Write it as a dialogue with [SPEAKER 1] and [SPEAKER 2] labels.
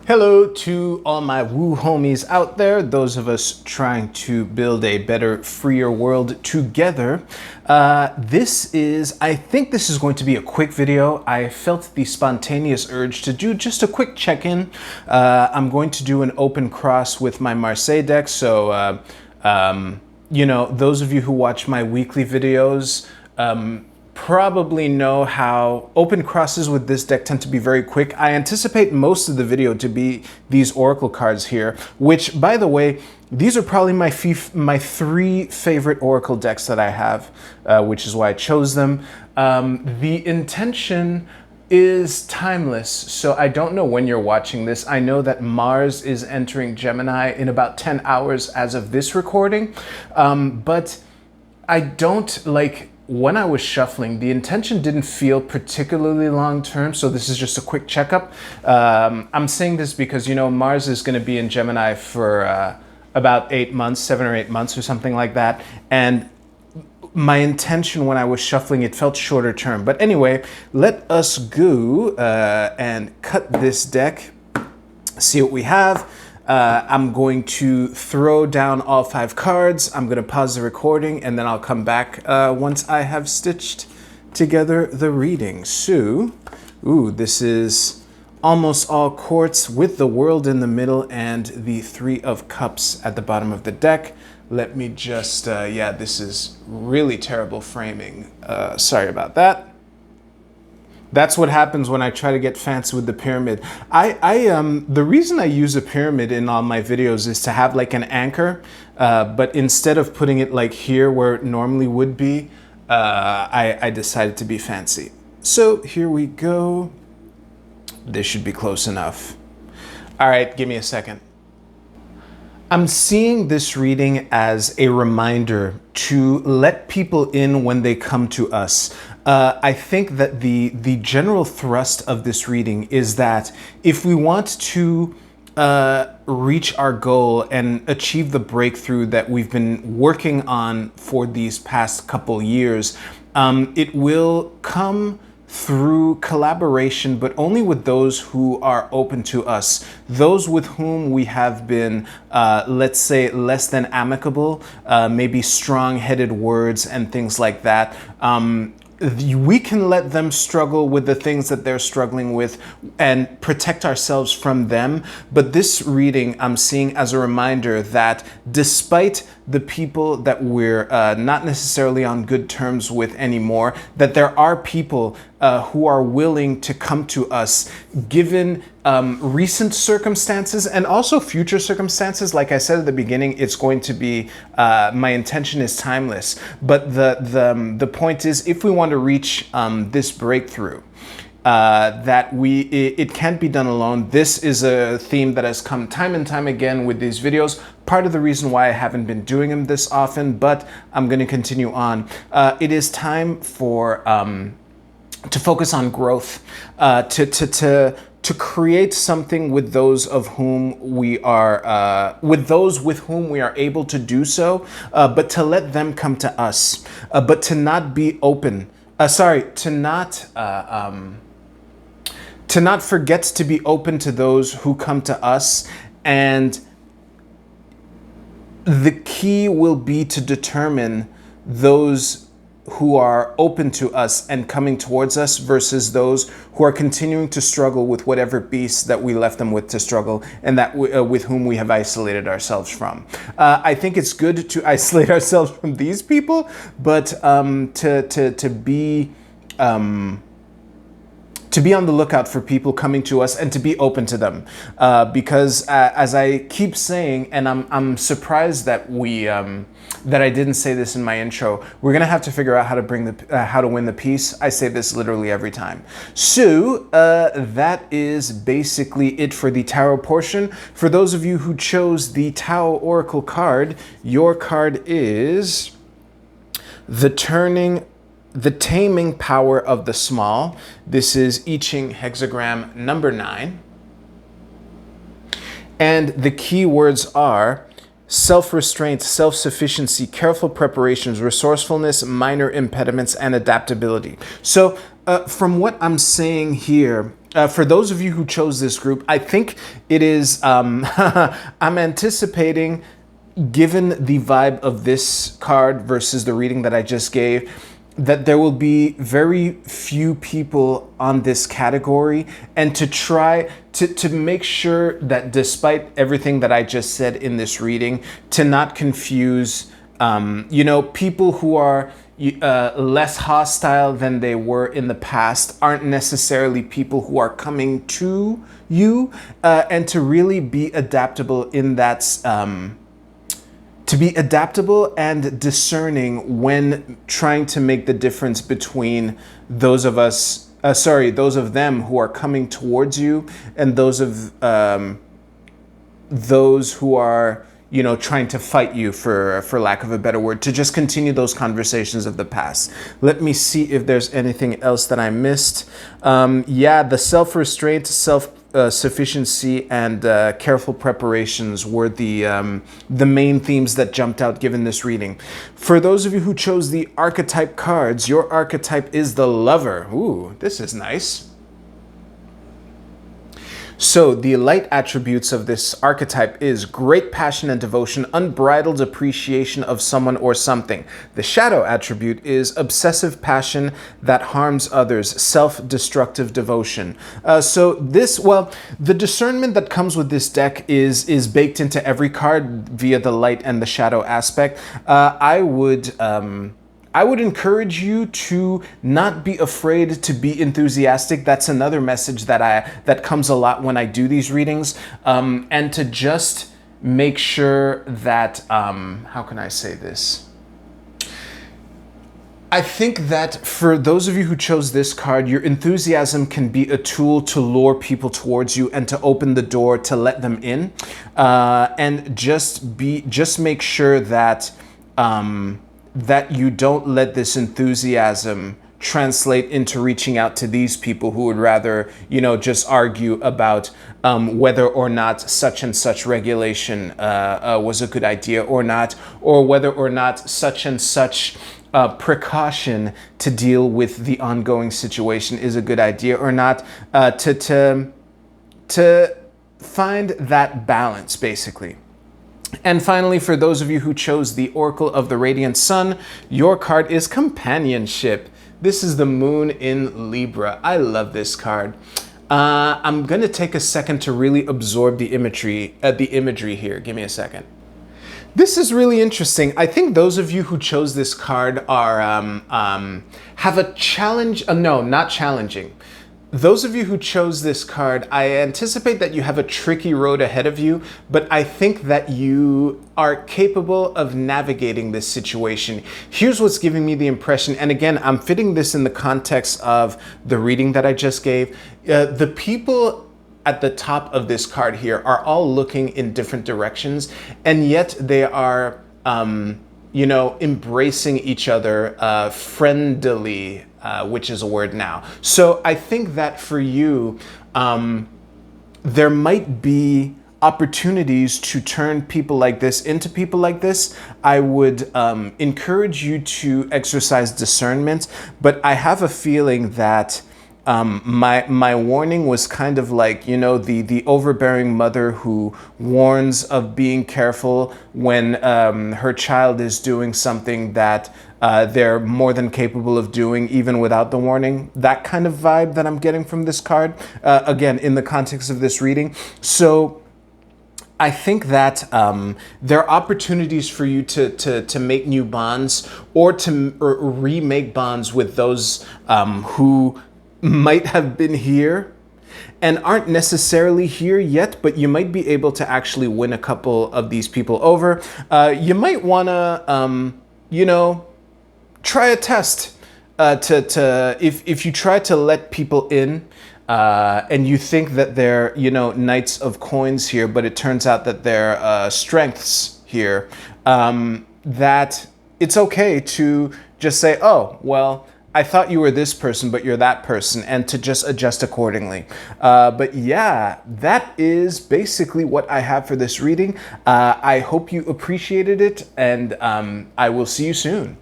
[SPEAKER 1] Hello to all my woo homies out there, those of us trying to build a better, freer world together. I think this is going to be a quick video. I felt the spontaneous urge to do just a quick check-in. I'm going to do an open cross with my Marseille deck, so you know, those of you who watch my weekly videos, probably know how open crosses with this deck tend to be very quick. I anticipate most of the video to be these Oracle cards here, which, by the way, these are probably my three favorite Oracle decks that I have, which is why I chose them. The intention is timeless, so I don't know when you're watching this. I know that Mars is entering Gemini in about 10 hours as of this recording, but I don't like... When I was shuffling, the intention didn't feel particularly long-term, so this is just a quick checkup. I'm saying this because, you know, Mars is going to be in Gemini for about 8 months, 7 or 8 months or something like that. And my intention when I was shuffling, it felt shorter term. But anyway, let us go and cut this deck, see what we have. I'm going to throw down all 5 cards. I'm going to pause the recording and then I'll come back once I have stitched together the reading. So, this is almost all quartz with the world in the middle and the 3 of cups at the bottom of the deck. Let me just, yeah, this is really terrible framing. Sorry about that. That's what happens when I try to get fancy with the pyramid. The reason I use a pyramid in all my videos is to have like an anchor, but instead of putting it like here where it normally would be, I decided to be fancy. So here we go. This should be close enough. All right, give me a second. I'm seeing this reading as a reminder to let people in when they come to us. I think that the general thrust of this reading is that if we want to reach our goal and achieve the breakthrough that we've been working on for these past couple years, it will come through collaboration, but only with those who are open to us, those with whom we have been, let's say, less than amicable, maybe strong-headed words and things like that. We can let them struggle with the things that they're struggling with and protect ourselves from them. But this reading I'm seeing as a reminder that despite the people that we're not necessarily on good terms with anymore, that there are people who are willing to come to us given recent circumstances and also future circumstances. Like I said at the beginning, it's going to be, my intention is timeless. But the point is, if we want to reach this breakthrough, that it can't be done alone. This is a theme that has come time and time again with these videos. Part of the reason why I haven't been doing them this often, but I'm going to continue on. It is time for to focus on growth, to create something with those of whom we are, with those with whom we are able to do so, but to let them come to us, but to not be open. To not forget to be open to those who come to us. And the key will be to determine those who are open to us and coming towards us versus those who are continuing to struggle with whatever beast that we left them with to struggle and that with whom we have isolated ourselves from. I think it's good to isolate ourselves from these people, but to be on the lookout for people coming to us and to be open to them, because as I keep saying, and I'm surprised that that I didn't say this in my intro, we're gonna have to figure out how to bring how to win the peace. I say this literally every time. So that is basically it for the tarot portion. For those of you who chose the Tao Oracle card, your card is the Taming Power of the Small. This is I Ching hexagram number 9. And the key words are self-restraint, self-sufficiency, careful preparations, resourcefulness, minor impediments, and adaptability. So from what I'm saying here, For those of you who chose this group, I think it is, I'm anticipating, given the vibe of this card versus the reading that I just gave, that there will be very few people on this category, and to try to make sure that despite everything that I just said in this reading, to not confuse, people who are less hostile than they were in the past aren't necessarily people who are coming to you, and to really be adaptable in that, to be adaptable and discerning when trying to make the difference between those of them who are coming towards you and those who are, trying to fight you, for lack of a better word, to just continue those conversations of the past. Let me see if there's anything else that I missed. The self-restraint, self-sufficiency, and careful preparations were the main themes that jumped out given this reading. For those of you who chose the archetype cards, your archetype is the lover. Ooh, this is nice. So the light attributes of this archetype is great passion and devotion, unbridled appreciation of someone or something. The shadow attribute is obsessive passion that harms others, self-destructive devotion. The discernment that comes with this deck is baked into every card via the light and the shadow aspect. I would encourage you to not be afraid to be enthusiastic. That's another message that comes a lot when I do these readings, and to just make sure that, how can I say this? I think that for those of you who chose this card, your enthusiasm can be a tool to lure people towards you and to open the door to let them in, and just make sure that that you don't let this enthusiasm translate into reaching out to these people who would rather, just argue about whether or not such and such regulation was a good idea or not, or whether or not such and such precaution to deal with the ongoing situation is a good idea or not, to find that balance, basically. And finally, for those of you who chose the Oracle of the Radiant Sun, your card is Companionship. This is the Moon in Libra. I love this card. I'm going to take a second to really absorb the imagery here. Give me a second. This is really interesting. I think those of you who chose this card are have a challenge. No, not challenging. Those of you who chose this card, I anticipate that you have a tricky road ahead of you, but I think that you are capable of navigating this situation. Here's what's giving me the impression, and again, I'm fitting this in the context of the reading that I just gave. The people at the top of this card here are all looking in different directions, and yet they are, embracing each other friendly. Which is a word now. So I think that for you, there might be opportunities to turn people like this into people like this. I would encourage you to exercise discernment, but I have a feeling that my warning was kind of like, the overbearing mother who warns of being careful when her child is doing something that they're more than capable of doing even without the warning. That kind of vibe that I'm getting from this card, again, in the context of this reading. So I think that there are opportunities for you to make new bonds or to remake bonds with those who might have been here and aren't necessarily here yet, but you might be able to actually win a couple of these people over. You might want to, try a test if you try to let people in and you think that they're, knights of coins here, but it turns out that they're strengths here, that it's okay to just say, oh, well, I thought you were this person, but you're that person, and to just adjust accordingly. But yeah, that is basically what I have for this reading. I hope you appreciated it, and I will see you soon.